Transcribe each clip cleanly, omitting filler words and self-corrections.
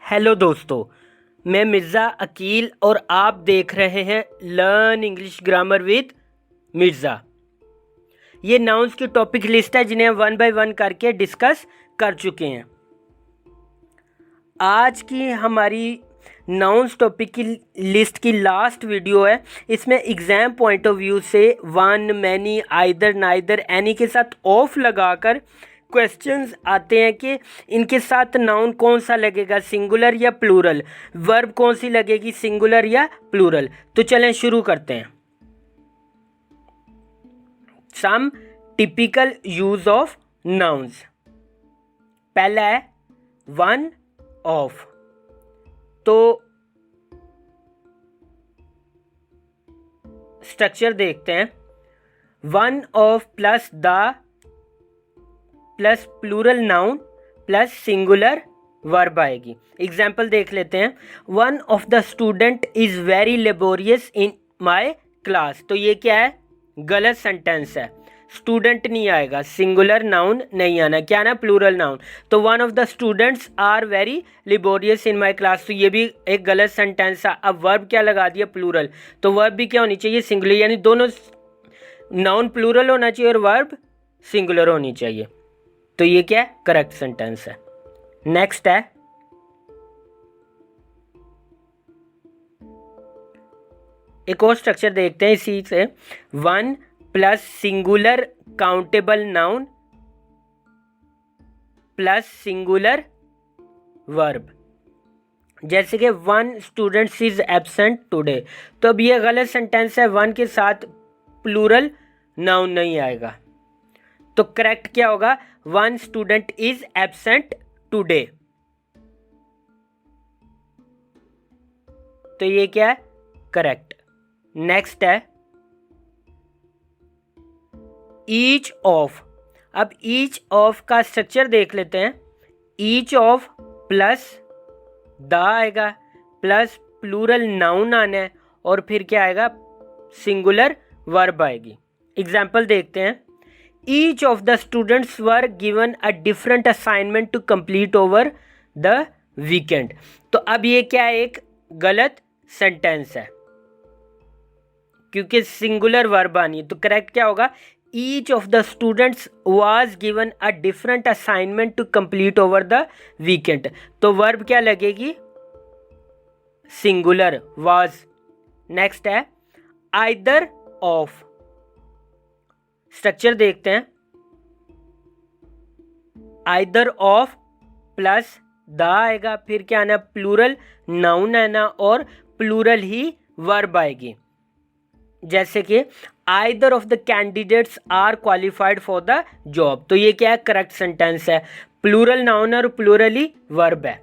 Hello दोस्तों, मैं मिर्ज़ा अकील और आप देख रहे हैं learn English grammar with Mirza. ये नाउन्स की टॉपिक लिस्ट है जिन्हें हम वन बाय वन करके डिस्कस कर चुके हैं। आज की हमारी नाउन्स टॉपिक की लिस्ट की लास्ट वीडियो है। इसमें एग्ज़ाम पॉइंट ऑफ व्यू से one, many, either, neither, any के साथ ऑफ लगाकर क्वेश्चंस आते हैं कि इनके साथ नाउन कौन सा लगेगा, सिंगुलर या प्लूरल, वर्ब कौन सी लगेगी, सिंगुलर या प्लूरल। तो चलें शुरू करते हैं। Some typical use of nouns. पहला है वन ऑफ। तो स्ट्रक्चर देखते हैं। One of plus the plus plural noun plus singular verb आएगी। एग्जाम्पल देख लेते हैं। One of the student is very laborious in my class. तो ये क्या है? गलत सेंटेंस है। स्टूडेंट नहीं आएगा, सिंगुलर नाउन नहीं आना, क्या ना, प्लूरल नाउन। तो one of the students are very laborious in my class, तो ये भी एक गलत सेंटेंस है। अब वर्ब क्या लगा दिया? प्लूरल। तो वर्ब भी क्या होनी चाहिए? सिंगुलर, यानी दोनों नाउन प्लूरल होना चाहिए और वर्ब सिंगुलर होनी चाहिए। तो ये क्या है? करेक्ट सेंटेंस है। नेक्स्ट है एक और स्ट्रक्चर देखते हैं इसी से। One plus singular countable noun plus singular verb. जैसे कि one student is absent today. तो अब ये गलत सेंटेंस है, वन के साथ प्लूरल नाउन नहीं आएगा। तो करेक्ट क्या होगा? One student is absent today. तो ये क्या है? करेक्ट। नेक्स्ट है ईच ऑफ। अब ईच ऑफ का स्ट्रक्चर देख लेते हैं। ईच ऑफ प्लस द आएगा प्लस प्लूरल नाउन आना है और फिर क्या आएगा? सिंगुलर वर्ब आएगी। एग्जाम्पल देखते हैं। Each of the students were given a different assignment to complete over the weekend. तो अब ये क्या है? एक गलत सेंटेंस है क्योंकि सिंगुलर वर्ब आनी है। तो करेक्ट क्या होगा? Each of the students was given a different assignment to complete over the weekend. तो वर्ब क्या लगेगी? Singular, was. नेक्स्ट है either of। स्ट्रक्चर देखते हैं। आइदर ऑफ प्लस द आएगा, फिर क्या आना? प्लूरल नाउन आना और प्लूरल ही वर्ब आएगी। जैसे कि either of the candidates are qualified for the job. तो ये क्या है? करेक्ट सेंटेंस है। प्लूरल नाउन और प्लूरल ही वर्ब है।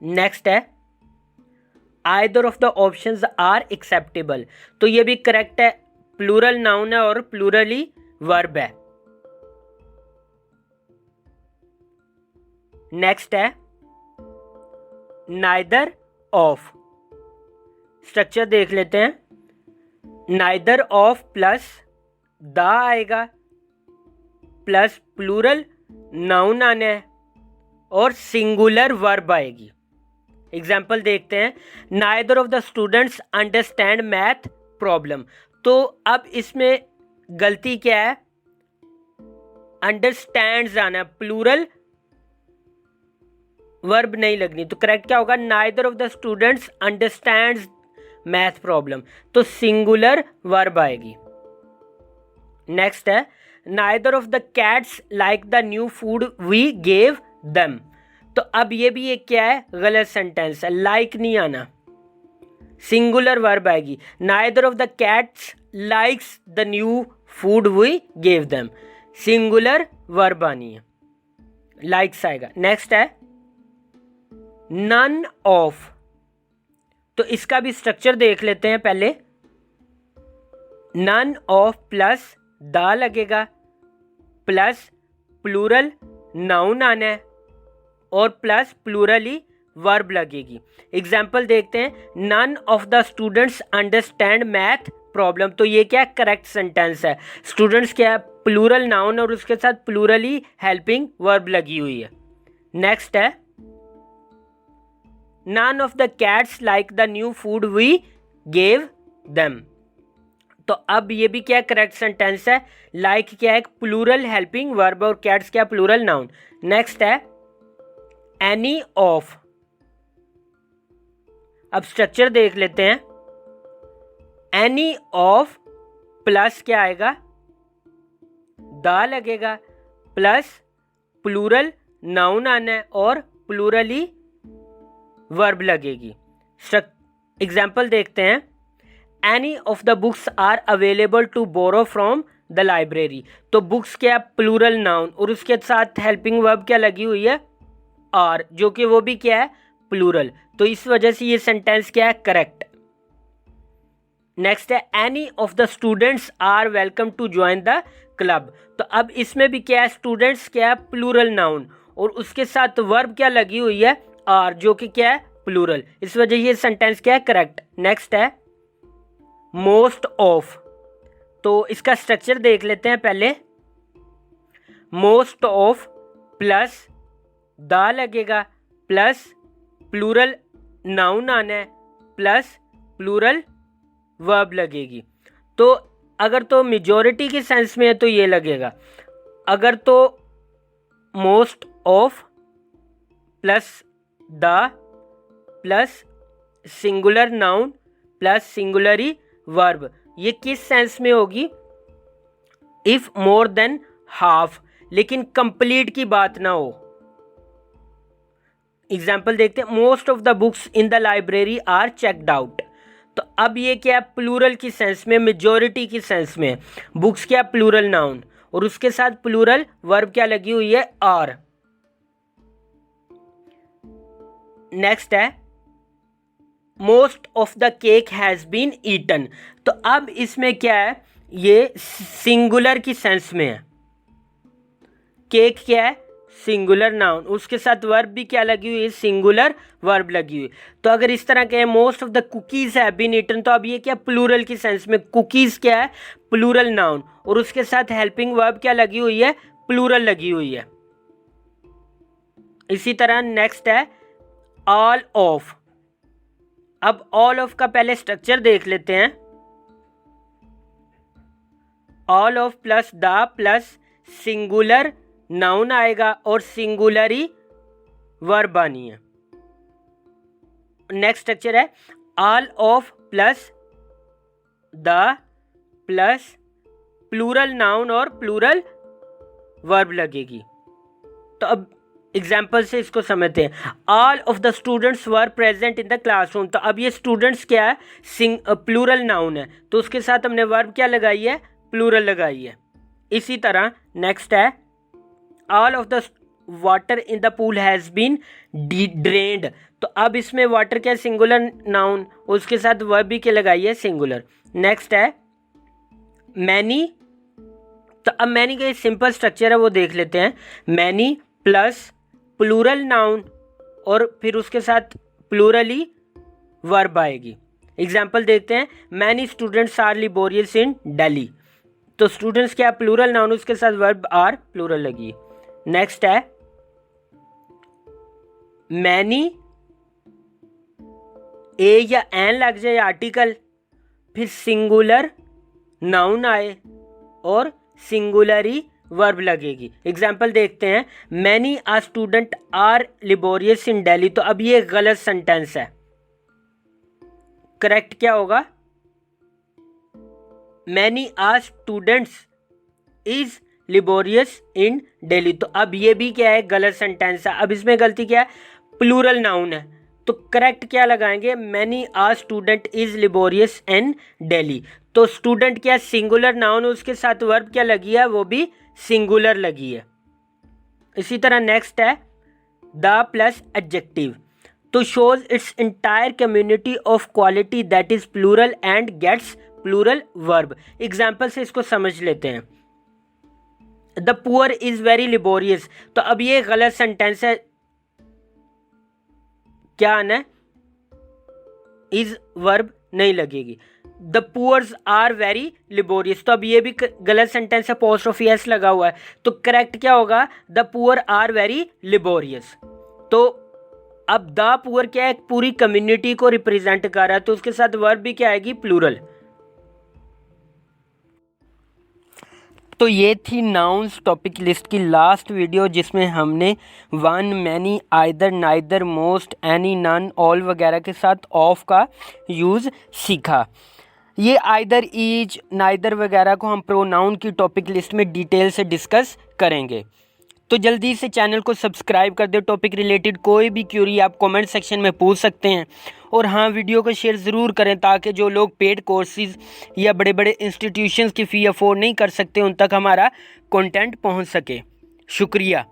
नेक्स्ट है either of the options are acceptable. तो ये भी करेक्ट है। प्लूरल नाउन है और प्लूरल ही वर्ब है। नेक्स्ट है नाइदर ऑफ। स्ट्रक्चर देख लेते हैं। नाइदर ऑफ प्लस द आएगा प्लस प्लूरल नाउन आना है और सिंगुलर वर्ब आएगी। एग्जाम्पल देखते हैं। Neither of the students understand math problem. तो अब इसमें गलती क्या है? अंडरस्टैंड्स आना, प्लूरल वर्ब नहीं लगनी। तो करेक्ट क्या होगा? Neither of the students understands math problem. तो सिंगुलर वर्ब आएगी। नेक्स्ट है neither of the cats like the new food we gave them. तो अब ये भी एक क्या है? गलत सेंटेंस है। लाइक नहीं आना, सिंगुलर वर्ब आएगी। Neither of the cats likes the new food we gave them, singular verb आनी है, लाइक्स आएगा। नेक्स्ट है नन ऑफ। तो इसका भी स्ट्रक्चर देख लेते हैं पहले। नन ऑफ प्लस द लगेगा प्लस प्लूरल नाउन आना है और प्लस प्लूरल ही वर्ब लगेगी। एग्जाम्पल देखते हैं। None of the students understand math problem. तो ये क्या? करेक्ट सेंटेंस है। स्टूडेंट्स क्या है? प्लूरल नाउन और उसके साथ प्लूरल ही हेल्पिंग वर्ब लगी हुई है। नेक्स्ट है none of the cats like the new food we gave them। तो अब ये भी क्या करेक्ट सेंटेंस है। लाइक क्या है, प्लूरल हेल्पिंग वर्ब और कैट्स क्या प्लूरल नाउन। नेक्स्ट है एनी ऑफ। अब स्ट्रक्चर देख लेते हैं। एनी ऑफ प्लस क्या आएगा, द लगेगा, प्लस प्लूरल नाउन आना है और प्लूरली वर्ब लगेगी। एग्जाम्पल देखते हैं। Any of the books are available to borrow from the library. तो बुक्स क्या है प्लूरल नाउन और उसके साथ हेल्पिंग वर्ब क्या लगी हुई है, आर, जो कि वो भी क्या है प्लूरल। तो इस वजह से ये सेंटेंस क्या है करेक्ट। नेक्स्ट है any of the students are welcome to join the club. तो अब इसमें भी क्या है, स्टूडेंट्स क्या है प्लूरल नाउन और उसके साथ वर्ब क्या लगी हुई है आर, जो कि क्या है प्लूरल। इस वजह ये सेंटेंस क्या है करेक्ट। नेक्स्ट है मोस्ट ऑफ। तो इसका स्ट्रक्चर देख लेते हैं पहले। मोस्ट ऑफ प्लस द लगेगा, प्लस प्लूरल नाउन आना है, प्लस प्लूरल वर्ब लगेगी। तो अगर तो मेजॉरिटी के सेंस में है तो ये लगेगा, अगर तो most of plus the plus singular noun plus singular verb, ये किस सेंस में होगी, इफ मोर देन हाफ, लेकिन कंप्लीट की बात ना हो। एग्जाम्पल देखते हैं। Most of the books in the library are checked out. तो अब ये क्या है प्लूरल की सेंस में, मेजॉरिटी की सेंस में। बुक्स क्या प्लूरल नाउन और उसके साथ प्लूरल वर्ब क्या लगी हुई है आर। नेक्स्ट है most of the cake has been eaten. तो अब इसमें क्या है, ये सिंगुलर की सेंस में है। केक क्या है सिंगुलर नाउन, उसके साथ वर्ब भी क्या लगी हुई है सिंगुलर वर्ब लगी हुई। तो अगर इस तरह के most of the cookies have been eaten, तो अब ये क्या प्लूरल की सेंस में, कुकीज क्या है प्लूरल नाउन और उसके साथ हेल्पिंग वर्ब क्या लगी हुई है प्लूरल लगी हुई है। इसी तरह नेक्स्ट है ऑल ऑफ। अब ऑल ऑफ का पहले स्ट्रक्चर देख लेते हैं। All of plus the plus singular noun आएगा और सिंगुलरी वर्ब आनी है। नेक्स्ट स्ट्रक्चर है all of plus the plus plural noun और प्लूरल वर्ब लगेगी। तो अब एग्जाम्पल से इसको समझते हैं। All of the students were present in the classroom. तो अब ये स्टूडेंट्स क्या है प्लूरल नाउन है, तो उसके साथ हमने वर्ब क्या लगाई है प्लूरल लगाई है। इसी तरह नेक्स्ट है all of the water in the pool has been drained. तो अब इसमें वाटर क्या सिंगुलर नाउन, उसके साथ वर्ब भी क्या लगाई है सिंगुलर। नेक्स्ट है मैनी। तो अब मैनी का सिंपल स्ट्रक्चर है वो देख लेते हैं। मैनी प्लस प्लूरल नाउन और फिर उसके साथ प्लूरली वर्ब आएगी। एग्जाम्पल देखते हैं। मैनी स्टूडेंट्स आर लिबोरियस इन दिल्ली। तो स्टूडेंट्स क्या प्लूरल नाउन, उसके साथ वर्ब आर प्लूरल लगी। नेक्स्ट है मैनी ए या एन लग जाए आर्टिकल, फिर सिंगुलर नाउन आए और सिंगुलरी वर्ब लगेगी। एग्जाम्पल देखते हैं। मैनी आ स्टूडेंट आर लिबोरियस इन दिल्ली। तो अब ये गलत सेंटेंस है, करेक्ट क्या होगा मैनी आ स्टूडेंट्स इज लिबोरियस इन दिल्ली। तो अब ये भी क्या है गलत सेंटेंस है। अब इसमें गलती क्या है प्लूरल नाउन है, तो करेक्ट क्या लगाएंगे मैनी आ स्टूडेंट इज लिबोरियस इन दिल्ली। तो स्टूडेंट क्या सिंगुलर नाउन, उसके साथ वर्ब क्या लगी है वो भी सिंगुलर लगी है। इसी तरह नेक्स्ट है द प्लस एडजेक्टिव। तो shows its entire community of quality that is plural and gets plural verb. Example से इसको समझ लेते हैं। The poor is very laborious. तो अब ये गलत सेंटेंस है, क्या आना है इज वर्ब नहीं लगेगी। The poors are very laborious, तो अब ये भी गलत सेंटेंस है, अपोस्ट्रोफी एस लगा हुआ है, तो करेक्ट क्या होगा, the poor are very laborious. तो अब द पुअर क्या है, एक पूरी कम्युनिटी को रिप्रेजेंट कर रहा है, तो उसके साथ वर्ब भी क्या आएगी, प्लूरल। तो ये थी नाउन्स टॉपिक लिस्ट की लास्ट वीडियो, जिसमें हमने one, many, either, neither, most, any, none, all वगैरह के साथ ऑफ का यूज़ सीखा। ये आइदर, ईच, नाइदर वगैरह को हम प्रोनाउन की टॉपिक लिस्ट में डिटेल से डिस्कस करेंगे। तो जल्दी से चैनल को सब्सक्राइब कर दो। टॉपिक रिलेटेड कोई भी क्यूरी आप कमेंट सेक्शन में पूछ सकते हैं। और हाँ, वीडियो को शेयर ज़रूर करें ताकि जो लोग पेड कोर्सेज या बड़े बड़े इंस्टीट्यूशंस की फ़ी अफोर्ड नहीं कर सकते उन तक हमारा कंटेंट पहुंच सके। शुक्रिया।